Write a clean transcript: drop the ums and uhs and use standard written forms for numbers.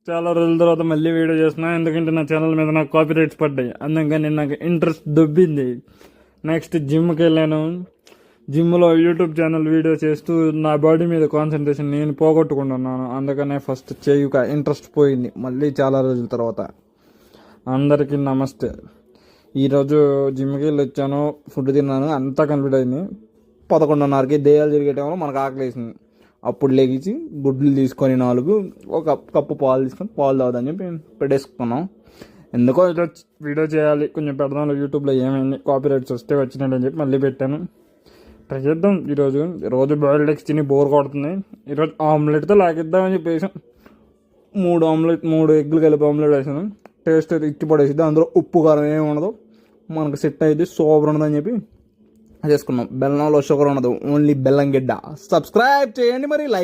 చాలా రోజుల తర్వాత మళ్ళీ వీడియో చేస్తున్నా, ఎందుకంటే నా ఛానల్ మీద నాకు కాపీ రైట్స్ పడ్డాయి. అందుకని నాకు ఇంట్రెస్ట్ దొబ్బింది. నెక్స్ట్ జిమ్కి వెళ్ళాను. జిమ్లో యూట్యూబ్ ఛానల్ వీడియో చేస్తూ నా బాడీ మీద కాన్సన్ట్రేషన్ నేను పోగొట్టుకుంటున్నాను. అందుకనే ఫస్ట్ చేయుక ఇంట్రెస్ట్ పోయింది మళ్ళీ చాలా రోజుల తర్వాత. అందరికీ నమస్తే. ఈరోజు జిమ్కి వెళ్ళి వచ్చాను, ఫుడ్ తిన్నాను, అంతా కంప్లీట్ అయింది. 11:30కి దెయ్యాలు తిరిగే టైంలో మనకు ఆకలి వేసింది. అప్పుడు లెగిసి గుడ్లు తీసుకొని 4 ఒక కప్పు పాలు తీసుకొని పాలు తాగుదని చెప్పి పెట్టేసుకున్నాం. ఎందుకో ఈరోజు వీడియో చేయాలి, కొంచెం పెడదాం యూట్యూబ్లో ఏమైంది కాపీ రైట్స్ వస్తే వచ్చినట్టు అని చెప్పి మళ్ళీ పెట్టాను. ట్రై చేద్దాం. రోజు బాయిల్డ్ ఎగ్స్ తిని బోర్ కొడుతుంది. ఈరోజు ఆమ్లెట్తో లాగిద్దామని చెప్పేసి 3 ఎగ్గులు కలిపి ఆమ్లెట్ వేసాను. టేస్ట్ అయితే ఇచ్చి పడేసిద్ది. అందులో ఉప్పు కారం ఏమి ఉండదు, మనకు సెట్ అయితే సూపర్ ఉండదని చెప్పి చేసుకున్నాం. బెల్లంలో షుగర్ ఉండదు, ఓన్లీ బెల్లం గిడ్డ. సబ్స్క్రైబ్ చేయండి మరి.